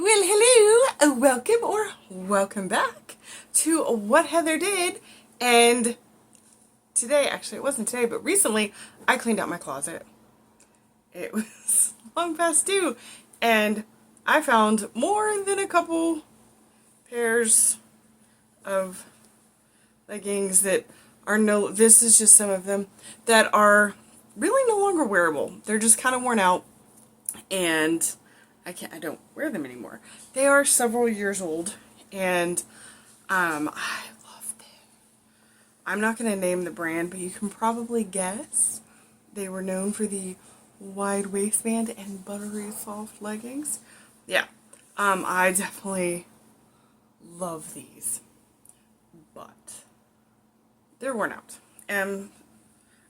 Well, hello, welcome back to What Heather Did. And today, actually, it wasn't today, but recently, I cleaned out my closet. It was long past due, and I found more than a couple pairs of leggings that are this is just some of them, that are really no longer wearable. They're just kind of worn out, and I don't wear them anymore. They are several years old, and I love them. I'm not going to name the brand, but you can probably guess. They were known for the wide waistband and buttery soft leggings. Yeah, I definitely love these, but they're worn out. And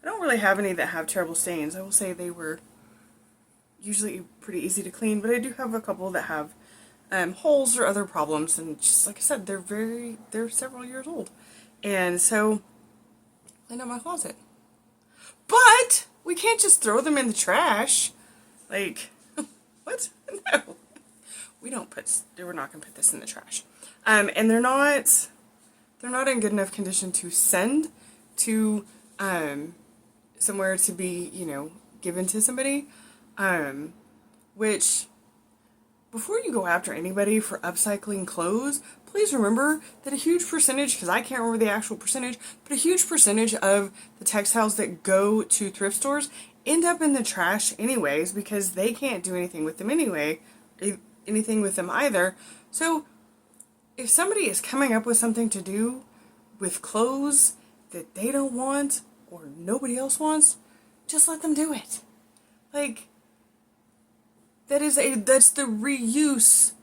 I don't really have any that have terrible stains. I will say they were usually pretty easy to clean, but I do have a couple that have holes or other problems, and just like I said, they're several years old, and so I cleaned out my closet. But we can't just throw them in the trash. Like, what? No, we're not gonna put this in the trash. And they're not in good enough condition to send to somewhere to be, given to somebody. Which, before you go after anybody for upcycling clothes, please remember that a huge percentage, because I can't remember the actual percentage, but a huge percentage of the textiles that go to thrift stores end up in the trash anyways, because they can't do anything with them either. So, if somebody is coming up with something to do with clothes that they don't want, or nobody else wants, just let them do it. Like, that's the reuse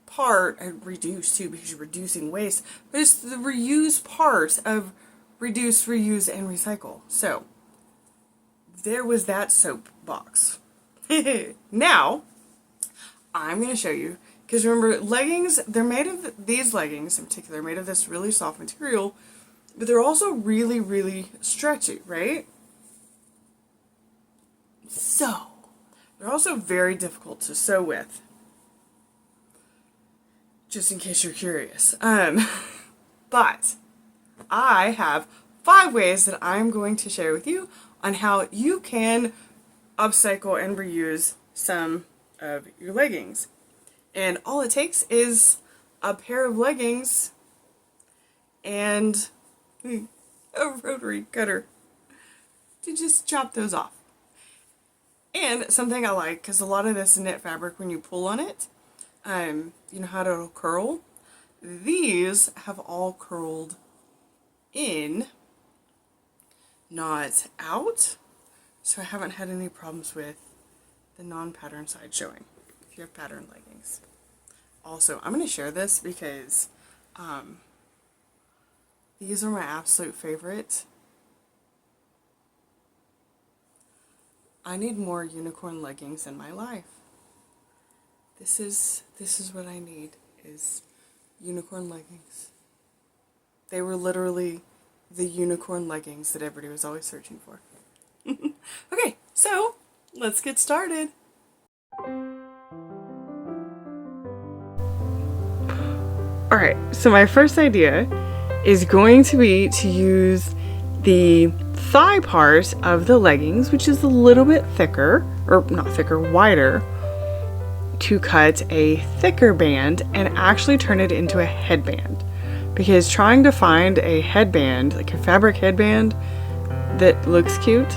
part, reduce too, because you're reducing waste, but it's the reuse part of reduce, reuse, and recycle. So, there was that soapbox. Now, I'm going to show you, because remember, leggings, these leggings in particular, are made of this really soft material, but they're also really, really stretchy, right? So, they're also very difficult to sew with, just in case you're curious. But I have 5 ways that I'm going to share with you on how you can upcycle and reuse some of your leggings. And all it takes is a pair of leggings and a rotary cutter to just chop those off. And something I like, because a lot of this knit fabric, when you pull on it, you know how it'll curl? These have all curled in, not out, so I haven't had any problems with the non-pattern side showing, if you have pattern leggings. Also, I'm going to share this because these are my absolute favorite. I need more unicorn leggings in my life. This is what I need, is unicorn leggings. They were literally the unicorn leggings that everybody was always searching for. Okay, so let's get started. Alright, so my first idea is going to be to use the thigh part of the leggings, which is a little bit thicker, or not thicker, wider, to cut a thicker band and actually turn it into a headband. Because trying to find a headband, like a fabric headband that looks cute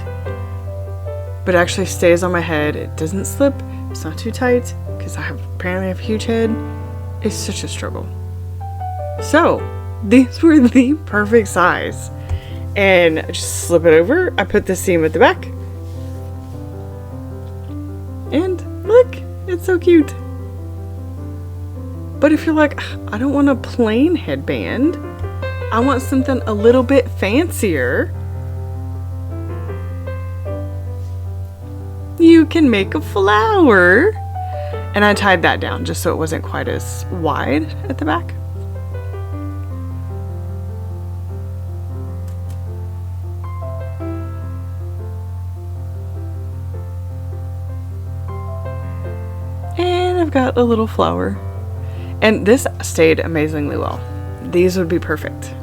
but actually stays on my head, it doesn't slip, it's not too tight, because I apparently have a huge head, it's such a struggle. So these were the perfect size. And I just slip it over. I put the seam at the back. And look, it's so cute. But if you're like, I don't want a plain headband, I want something a little bit fancier, you can make a flower. And I tied that down just so it wasn't quite as wide at the back. I've got a little flower And this stayed amazingly well. These would be perfect.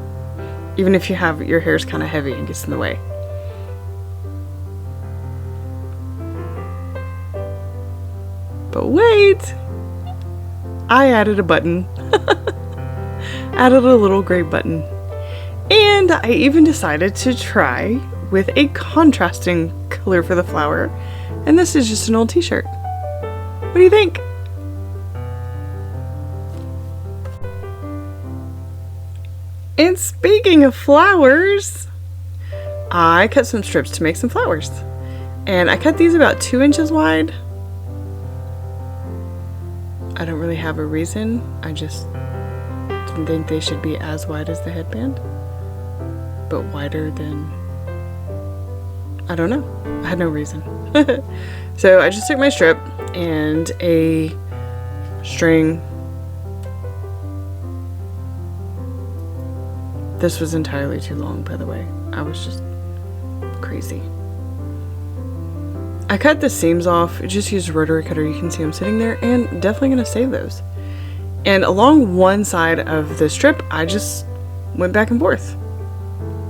Even if your hair's kind of heavy and gets in the way. But wait! I added a button. Added a little gray button. And I even decided to try with a contrasting color for the flower. And this is just an old t-shirt. What do you think? And speaking of flowers, I cut some strips to make some flowers. And I cut these about 2 inches wide. I don't really have a reason. I just didn't think they should be as wide as the headband. But wider than... I don't know. I had no reason. So I just took my strip and a string. This was entirely too long, by the way. I was just crazy. I cut the seams off. I just used a rotary cutter. You can see them sitting there, and definitely going to save those. And along one side of the strip, I just went back and forth.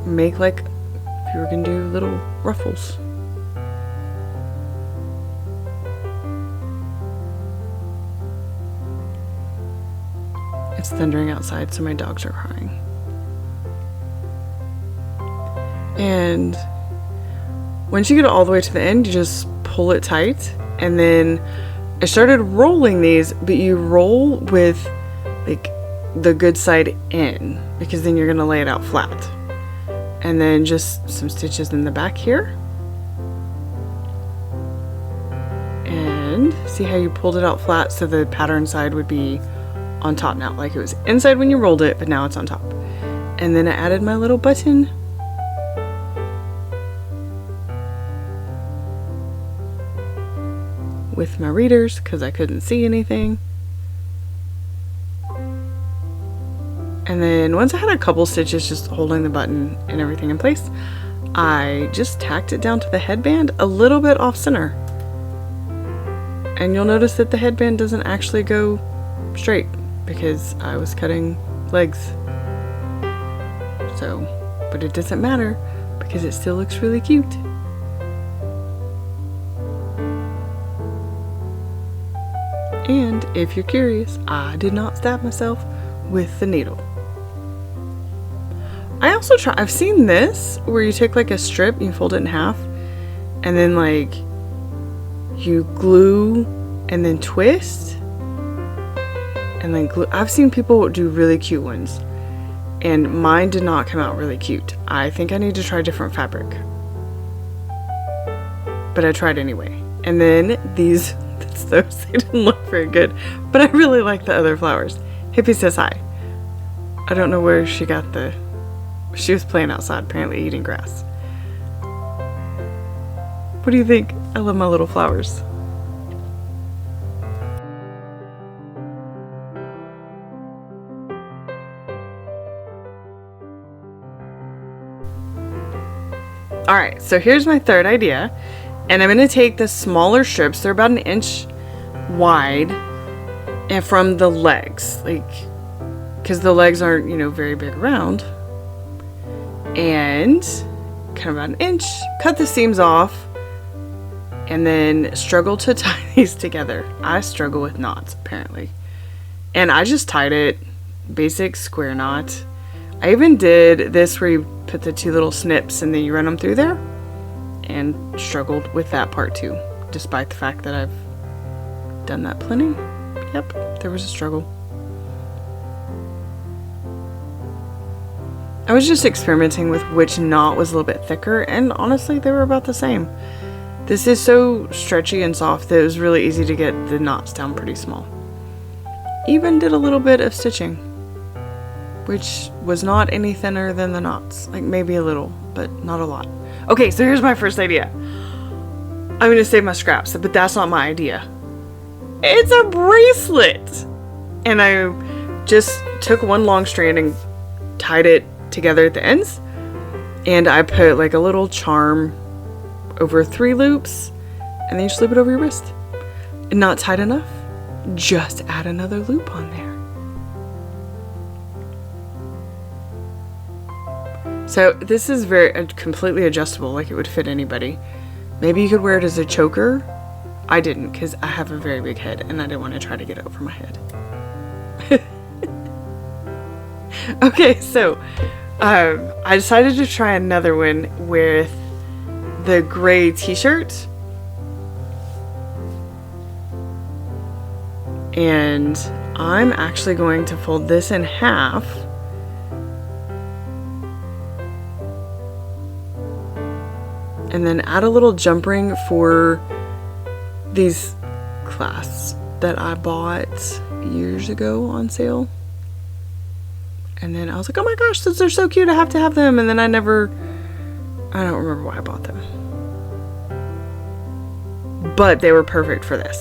Make like if you were going to do little ruffles. It's thundering outside, so my dogs are crying. And once you get all the way to the end, you just pull it tight. And then I started rolling these, but you roll with like the good side in, because then you're going to lay it out flat. And then just some stitches in the back here. And see how you pulled it out flat, so the pattern side would be on top now, like it was inside when you rolled it, but now it's on top. And then I added my little button. With my readers, because I couldn't see anything. And then once I had a couple stitches just holding the button and everything in place, I just tacked it down to the headband a little bit off center. And you'll notice that the headband doesn't actually go straight because I was cutting legs. So, but it doesn't matter because it still looks really cute. And if you're curious, I did not stab myself with the needle. I also I've seen this where you take like a strip, you fold it in half, and then like you glue and then twist and then glue. I've seen people do really cute ones, and mine did not come out really cute. I think I need to try different fabric, but I tried anyway. And then these they didn't look very good, but I really like the other flowers. Hippie says hi. I don't know where she got she was playing outside, apparently eating grass. What do you think? I love my little flowers. Alright, so here's my third idea. And I'm going to take the smaller strips, they're about 1 inch wide, and from the legs, like, because the legs aren't, you know, very big around, and kind of about 1 inch, cut the seams off, and then struggle to tie these together. I struggle with knots, apparently. And I just tied it, basic square knot. I even did this where you put the 2 little snips and then you run them through there. And struggled with that part too, despite the fact that I've done that plenty. Yep, there was a struggle. I was just experimenting with which knot was a little bit thicker, and honestly they were about the same. This is so stretchy and soft that it was really easy to get the knots down pretty small. Even did a little bit of stitching, which was not any thinner than the knots, like maybe a little, but not a lot. Okay, so here's my first idea. I'm going to save my scraps, but that's not my idea. It's a bracelet! And I just took one long strand and tied it together at the ends. And I put like a little charm over 3 loops. And then you slip it over your wrist. And not tight enough? Just add another loop on there. So this is completely adjustable, like it would fit anybody. Maybe you could wear it as a choker. I didn't, because I have a very big head and I didn't want to try to get it over my head. Okay, so I decided to try another one with the gray t-shirt. And I'm actually going to fold this in half. And then add a little jump ring for these clasps that I bought years ago on sale. And then I was like, oh my gosh, since they're so cute, I have to have them. And then I don't remember why I bought them. But they were perfect for this.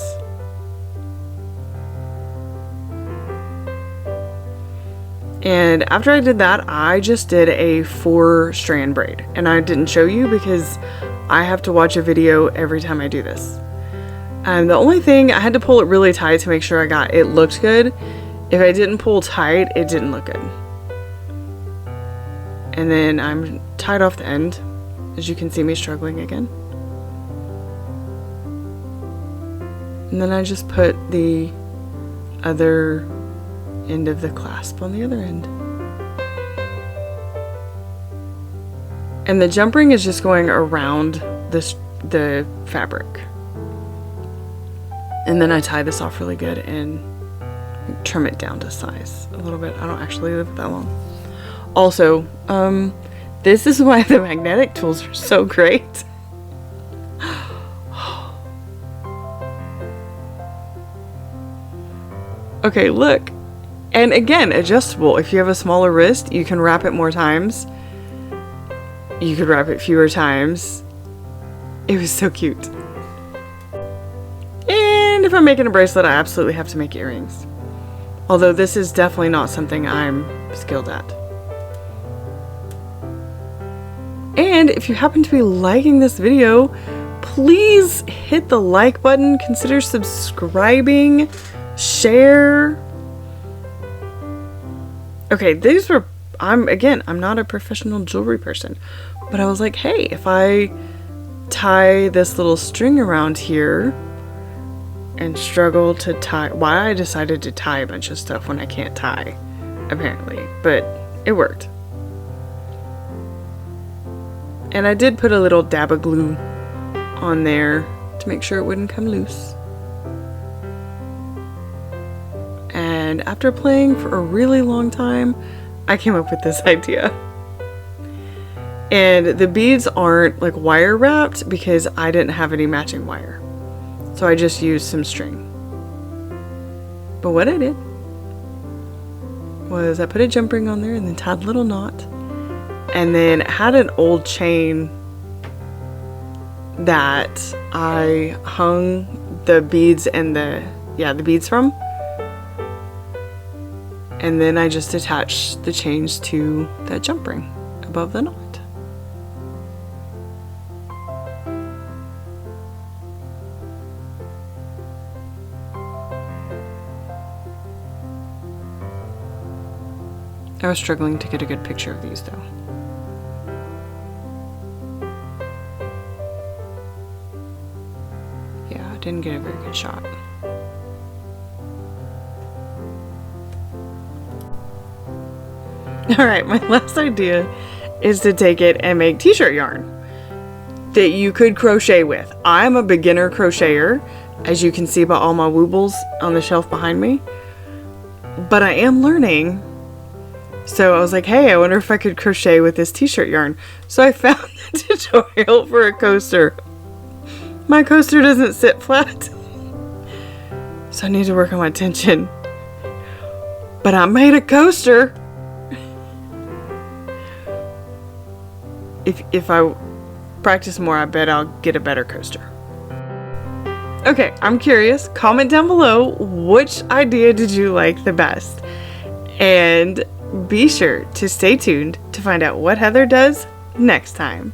And after I did that, I just did a 4-strand braid. And I didn't show you because I have to watch a video every time I do this. And the only thing, I had to pull it really tight to make sure it looked good. If I didn't pull tight, it didn't look good. And then I'm tied off the end, as you can see me struggling again. And then I just put the other end of the clasp on the other end. And the jump ring is just going around the fabric. And then I tie this off really good and trim it down to size a little bit. I don't actually leave it that long. Also, this is why the magnetic tools are so great. Okay, look. And again, adjustable. If you have a smaller wrist, you can wrap it more times. You could wrap it fewer times. It was so cute. And if I'm making a bracelet, I absolutely have to make earrings. Although this is definitely not something I'm skilled at. And if you happen to be liking this video, please hit the like button, consider subscribing, share. Okay, I'm not a professional jewelry person, but I was like, hey, if I tie this little string around here and struggle to tie, why I decided to tie a bunch of stuff when I can't tie, apparently, but it worked. And I did put a little dab of glue on there to make sure it wouldn't come loose. And after playing for a really long time, I came up with this idea. And the beads aren't like wire wrapped because I didn't have any matching wire. So I just used some string. But what I did was I put a jump ring on there and then tied a little knot. And then had an old chain that I hung the beads and the beads from. And then I just attached the chains to that jump ring above the knot. I was struggling to get a good picture of these though. Yeah, I didn't get a very good shot. Alright, my last idea is to take it and make t-shirt yarn that you could crochet with. I'm a beginner crocheter, as you can see by all my woobles on the shelf behind me. But I am learning. So I was like, hey, I wonder if I could crochet with this t-shirt yarn. So I found the tutorial for a coaster. My coaster doesn't sit flat. So I need to work on my tension. But I made a coaster. If I practice more, I bet I'll get a better coaster. Okay, I'm curious. Comment down below, which idea did you like the best? And be sure to stay tuned to find out what Heather does next time.